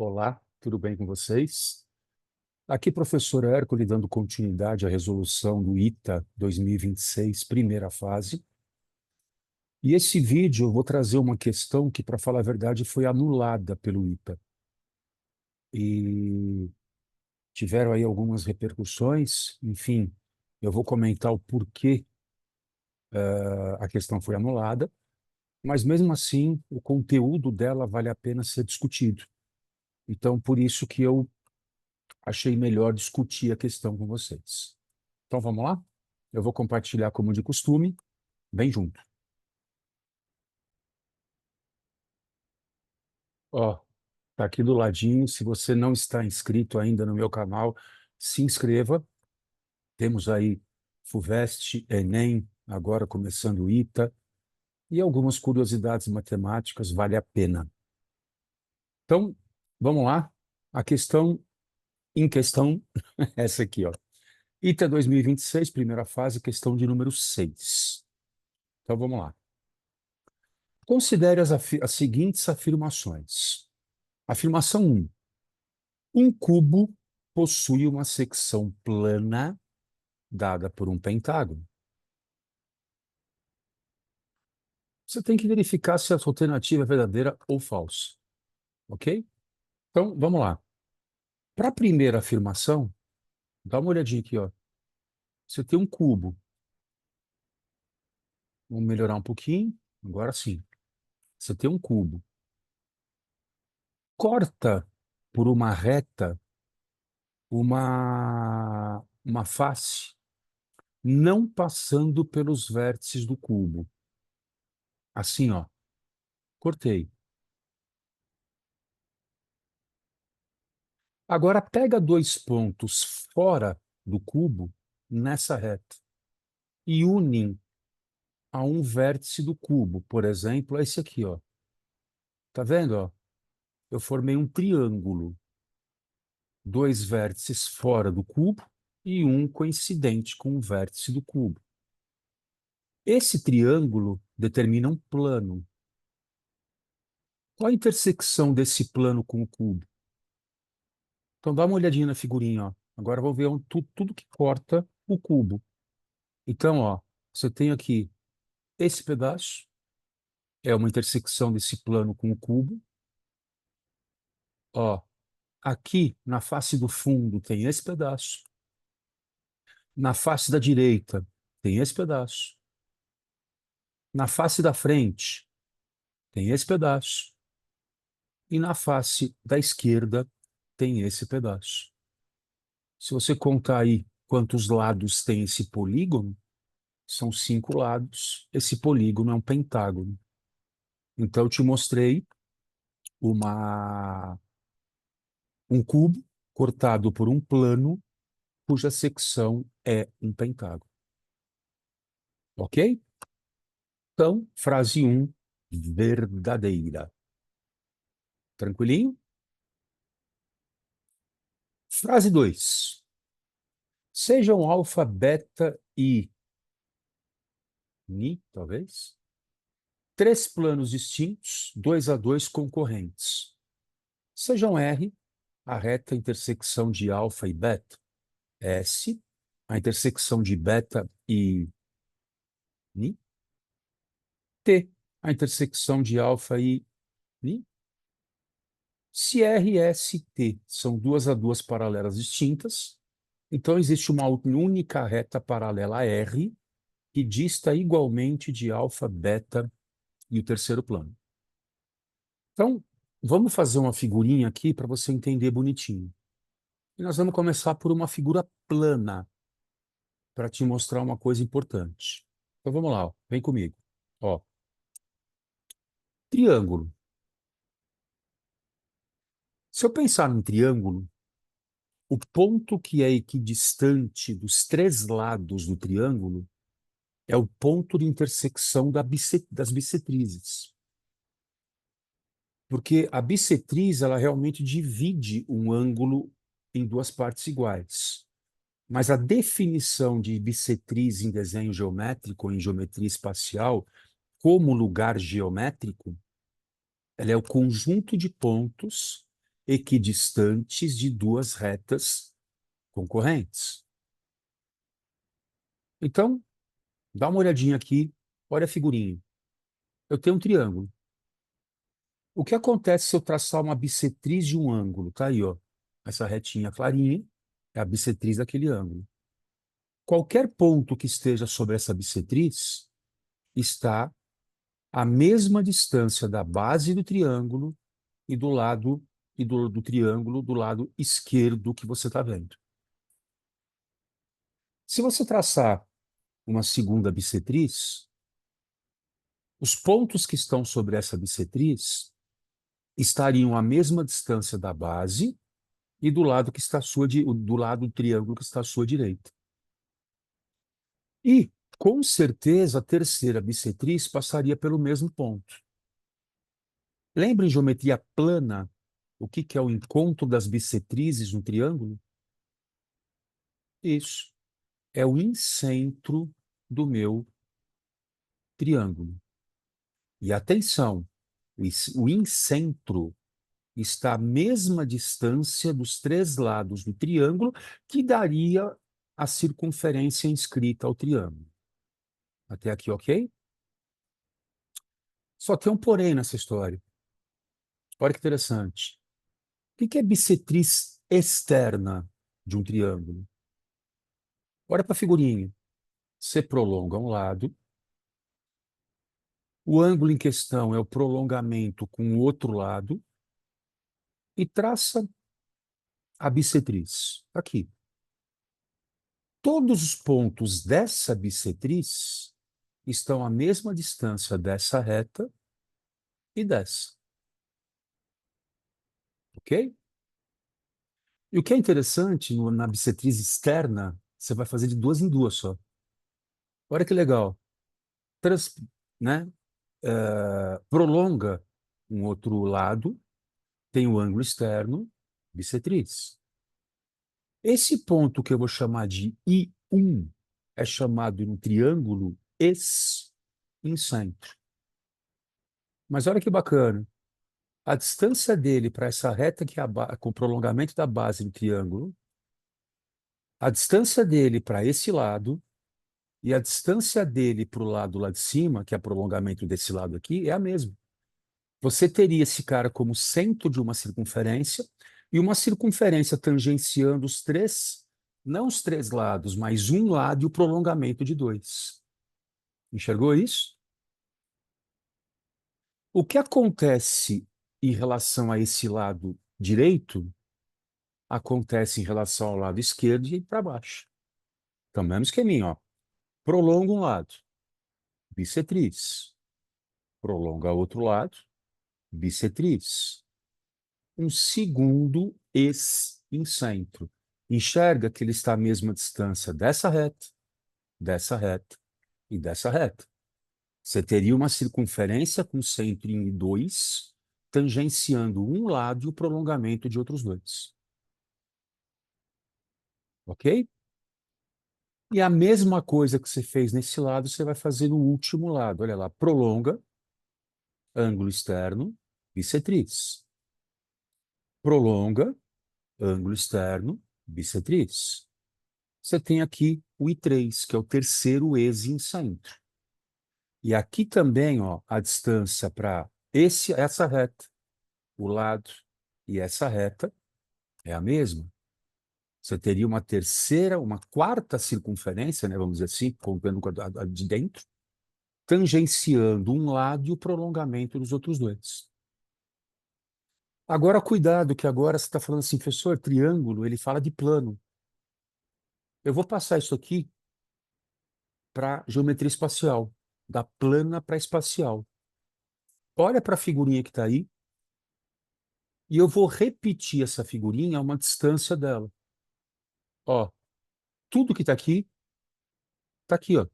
Olá, tudo bem com vocês? Aqui, professor Hércules, dando continuidade à resolução do ITA 2026, primeira fase. E esse vídeo eu vou trazer uma questão que, para falar a verdade, foi anulada pelo ITA. E tiveram aí algumas repercussões, enfim, eu vou comentar o porquê a questão foi anulada, mas mesmo assim, o conteúdo dela vale a pena ser discutido. Então, por isso que eu achei melhor discutir a questão com vocês. Então vamos lá? Eu vou compartilhar como de costume, bem junto. Ó, tá aqui do ladinho. Se você não está inscrito ainda no meu canal, se inscreva. Temos aí FUVEST, Enem, agora começando o ITA, e algumas curiosidades matemáticas, vale a pena. Então, vamos lá. A questão em questão, essa aqui, ó. ITA 2026, primeira fase, questão de número 6. Então, vamos lá. Considere as seguintes afirmações. Afirmação 1. Um cubo possui uma secção plana dada por um pentágono. Você tem que verificar se a alternativa é verdadeira ou falsa, ok? Então, vamos lá. Para a primeira afirmação, dá uma olhadinha aqui, ó. Você tem um cubo. Vamos melhorar um pouquinho. Agora sim. Você tem um cubo. Corta por uma reta uma face, não passando pelos vértices do cubo. Assim, ó. Cortei. Agora pega dois pontos fora do cubo nessa reta e unem a um vértice do cubo. Por exemplo, é esse aqui, ó. Tá vendo, ó? Eu formei um triângulo. Dois vértices fora do cubo e um coincidente com o vértice do cubo. Esse triângulo determina um plano. Qual a intersecção desse plano com o cubo? Então dá uma olhadinha na figurinha, ó. Agora vou ver tudo que corta o cubo. Então, ó, você tem aqui esse pedaço, é uma intersecção desse plano com o cubo. Ó, aqui na face do fundo tem esse pedaço. Na face da direita tem esse pedaço. Na face da frente tem esse pedaço. E na face da esquerda tem esse pedaço. Se você contar aí quantos lados tem esse polígono, são 5 lados. Esse polígono é um pentágono. Então, eu te mostrei um cubo cortado por um plano cuja secção é um pentágono. Ok? Então, frase 1, verdadeira. Tranquilinho? Frase 2. Sejam alfa, beta e ni, talvez, três planos distintos, 2 a 2 concorrentes. Sejam R, a reta intersecção de alfa e beta, S, a intersecção de beta e ni, T, a intersecção de alfa e ni. Se R, S e T são 2 a 2 paralelas distintas, então existe uma única reta paralela a R que dista igualmente de alfa, beta e o terceiro plano. Então, vamos fazer uma figurinha aqui para você entender bonitinho. E nós vamos começar por uma figura plana para te mostrar uma coisa importante. Então vamos lá, ó. Vem comigo. Ó, triângulo. Se eu pensar num triângulo, o ponto que é equidistante dos três lados do triângulo é o ponto de intersecção das bissetrizes. Porque a bissetriz, ela realmente divide um ângulo em duas partes iguais. Mas a definição de bissetriz em desenho geométrico, ou em geometria espacial, como lugar geométrico, ela é o conjunto de pontos equidistantes de duas retas concorrentes. Então, dá uma olhadinha aqui, olha a figurinha. Eu tenho um triângulo. O que acontece se eu traçar uma bissetriz de um ângulo? Tá aí, ó. Essa retinha clarinha é a bissetriz daquele ângulo. Qualquer ponto que esteja sobre essa bissetriz está à mesma distância da base do triângulo e do lado do triângulo do lado esquerdo que você está vendo. Se você traçar uma segunda bissetriz, os pontos que estão sobre essa bissetriz estariam à mesma distância da base e do lado que está do lado do triângulo que está à sua direita. E, com certeza, a terceira bissetriz passaria pelo mesmo ponto. Lembra em geometria plana o que é o encontro das bissetrizes no triângulo? Isso. É o incentro do meu triângulo. E atenção, o incentro está à mesma distância dos três lados do triângulo, que daria a circunferência inscrita ao triângulo. Até aqui, ok? Só tem um porém nessa história. Olha que interessante. O que é bissetriz externa de um triângulo? Olha para a figurinha. Você prolonga um lado, o ângulo em questão é o prolongamento com o outro lado, e traça a bissetriz. Aqui. Todos os pontos dessa bissetriz estão à mesma distância dessa reta e dessa. Ok? E o que é interessante na bissetriz externa, você vai fazer de duas em duas só. Olha que legal. Trans, né? Prolonga um outro lado, tem o ângulo externo, bissetriz. Esse ponto que eu vou chamar de I1 é chamado no triângulo ex-incentro. Mas olha que bacana. A distância dele para essa reta que é com o prolongamento da base do triângulo, a distância dele para esse lado e a distância dele para o lado lá de cima, que é o prolongamento desse lado aqui, é a mesma. Você teria esse cara como centro de uma circunferência e uma circunferência tangenciando os três, não os três lados, mas um lado e o prolongamento de dois. Enxergou isso? O que acontece em relação a esse lado direito acontece em relação ao lado esquerdo e para baixo. Então, mesmo esqueminha, ó. Prolonga um lado, bissetriz. Prolonga outro lado, bissetriz. Um segundo ex-incentro. Enxerga que ele está à mesma distância dessa reta e dessa reta. Você teria uma circunferência com centro em 2, tangenciando um lado e o prolongamento de outros dois. Ok? E a mesma coisa que você fez nesse lado, você vai fazer no último lado. Olha lá, prolonga, ângulo externo, bissetriz. Prolonga, ângulo externo, bissetriz. Você tem aqui o I3, que é o terceiro ex-incentro. E aqui também, ó, a distância para essa reta, o lado e essa reta é a mesma. Você teria uma terceira, uma quarta circunferência, né, vamos dizer assim, contando com a de dentro, tangenciando um lado e o prolongamento dos outros dois. Agora, cuidado, que agora você está falando assim, professor, triângulo, ele fala de plano. Eu vou passar isso aqui para geometria espacial, da plana para espacial. Olha para a figurinha que está aí, e eu vou repetir essa figurinha a uma distância dela. Ó, tudo que está aqui, ó.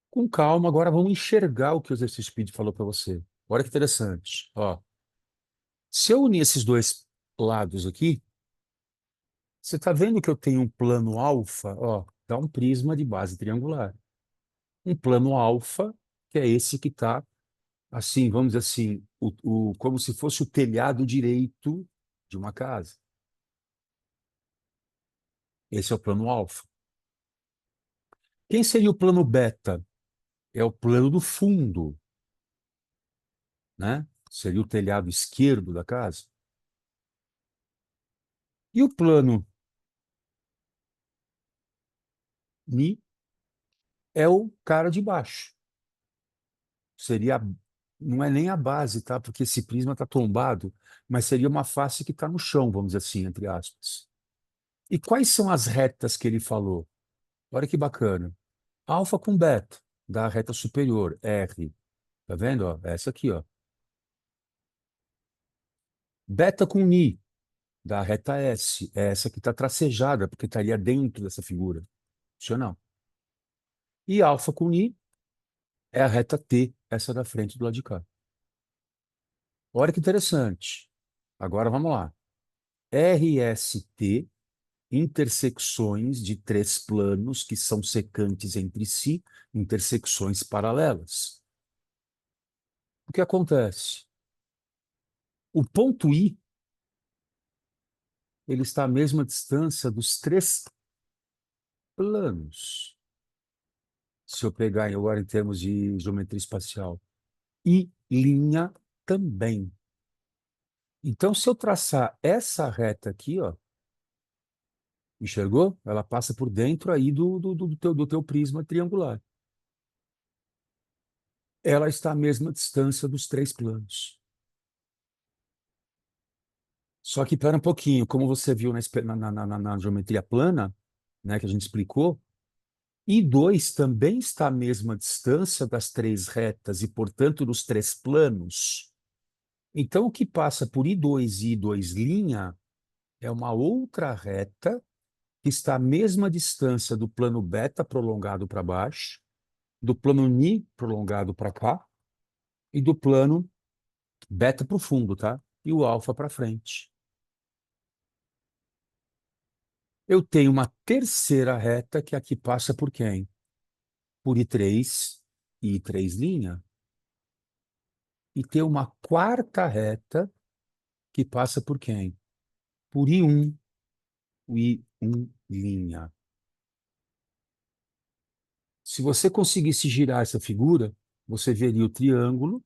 Com calma, agora vamos enxergar o que o exercício Speed falou para você. Olha que interessante. Ó, se eu unir esses dois lados aqui, você está vendo que eu tenho um plano alfa? Ó, dá um prisma de base triangular. Um plano alfa, que é esse que está assim, vamos dizer assim, como se fosse o telhado direito de uma casa. Esse é o plano alfa. Quem seria o plano beta? É o plano do fundo, né? Seria o telhado esquerdo da casa. E o plano ni é o cara de baixo. Seria, não é nem a base, tá? Porque esse prisma está tombado, mas seria uma face que está no chão, vamos dizer assim, entre aspas. E quais são as retas que ele falou? Olha que bacana. Alfa com beta, da reta superior, R. Tá vendo? Ó? Essa aqui, ó. Beta com ni, da reta S. É essa que está tracejada, porque estaria dentro dessa figura. Funcional. E alfa com ni é a reta T, essa da frente do lado de cá. Olha que interessante. Agora vamos lá. RST, intersecções de três planos que são secantes entre si, intersecções paralelas. O que acontece? O ponto I, ele está à mesma distância dos três planos. Se eu pegar agora em termos de geometria espacial. E linha também. Então, se eu traçar essa reta aqui, ó, enxergou? Ela passa por dentro aí do teu prisma triangular. Ela está à mesma distância dos três planos. Só que, espera um pouquinho, como você viu na geometria plana, né, que a gente explicou, I2 também está à mesma distância das três retas e, portanto, dos três planos. Então, o que passa por I2 e I2' é uma outra reta que está à mesma distância do plano beta prolongado para baixo, do plano ni prolongado para cá e do plano beta para o fundo, tá? E o alfa para frente. Eu tenho uma terceira reta que aqui passa por quem? Por I3 e I3'. E tem uma quarta reta que passa por quem? Por I1, o I1'. Se você conseguisse girar essa figura, você veria o triângulo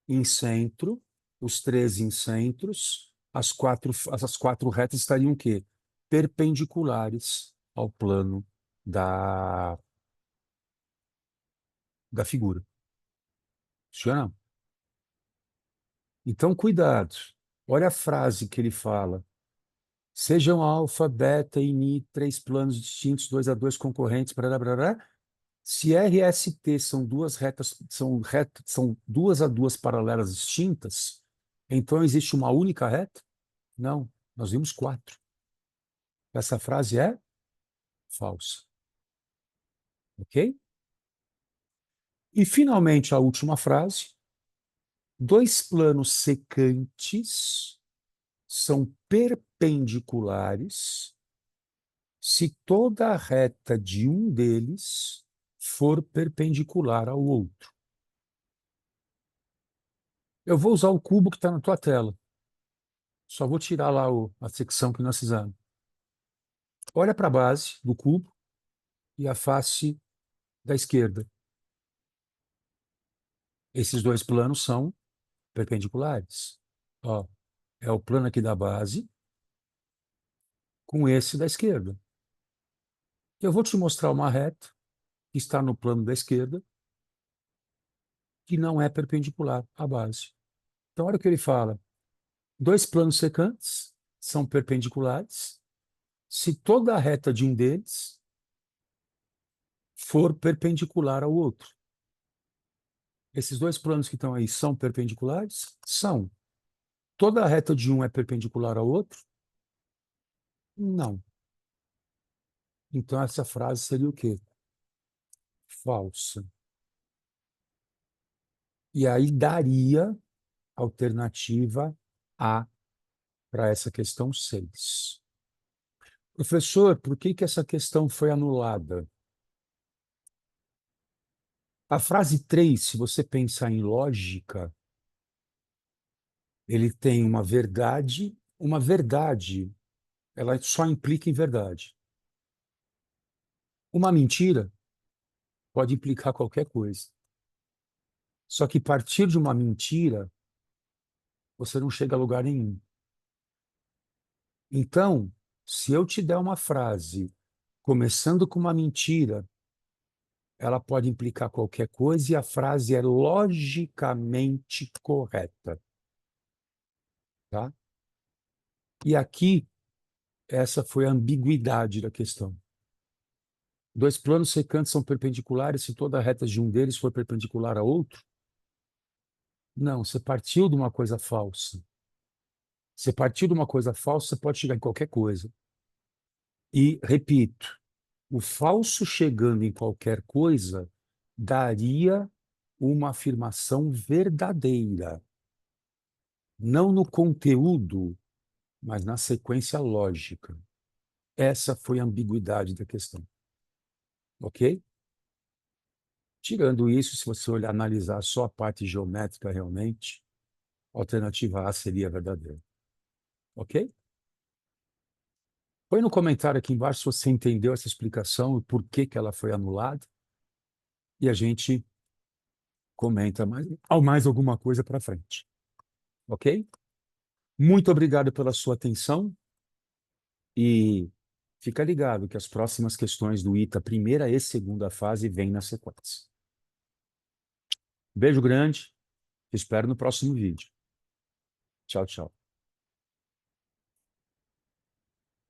em centro, os três em centros, as quatro retas estariam o quê? Perpendiculares ao plano da, da figura. Funciona? Então, cuidado. Olha a frase que ele fala. Sejam alfa, beta e ni três planos distintos, 2 a 2 concorrentes, barará, barará. Se RST são duas retas, são 2 a 2 paralelas distintas, então existe uma única reta? Não, nós vimos quatro. Essa frase é falsa. Ok? E, finalmente, a última frase. Dois planos secantes são perpendiculares se toda a reta de um deles for perpendicular ao outro. Eu vou usar o cubo que está na tua tela. Só vou tirar lá a secção que nós fizemos. Olha para a base do cubo e a face da esquerda. Esses dois planos são perpendiculares. Ó, é o plano aqui da base com esse da esquerda. Eu vou te mostrar uma reta que está no plano da esquerda que não é perpendicular à base. Então, olha o que ele fala. Dois planos secantes são perpendiculares se toda a reta de um deles for perpendicular ao outro. Esses dois planos que estão aí são perpendiculares? São. Toda a reta de um é perpendicular ao outro? Não. Então, essa frase seria o quê? Falsa. E aí daria alternativa A para essa questão 6. Professor, por que essa questão foi anulada? A frase 3, se você pensar em lógica, ele tem uma verdade. Uma verdade, ela só implica em verdade. Uma mentira pode implicar qualquer coisa. Só que a partir de uma mentira, você não chega a lugar nenhum. Então, se eu te der uma frase começando com uma mentira, ela pode implicar qualquer coisa e a frase é logicamente correta, tá? E aqui, essa foi a ambiguidade da questão. Dois planos secantes são perpendiculares se toda a reta de um deles for perpendicular a outro? Não, você partiu de uma coisa falsa. Você partiu de uma coisa falsa, você pode chegar em qualquer coisa. E, repito, o falso chegando em qualquer coisa daria uma afirmação verdadeira, não no conteúdo, mas na sequência lógica. Essa foi a ambiguidade da questão. Ok? Tirando isso, se você olhar, analisar só a parte geométrica realmente, a alternativa A seria verdadeira. Ok? Põe no comentário aqui embaixo se você entendeu essa explicação e por que que ela foi anulada. E a gente comenta mais alguma coisa para frente. Ok? Muito obrigado pela sua atenção e fica ligado que as próximas questões do ITA, primeira e segunda fase, vêm na sequência. Beijo grande, te espero no próximo vídeo. Tchau, tchau.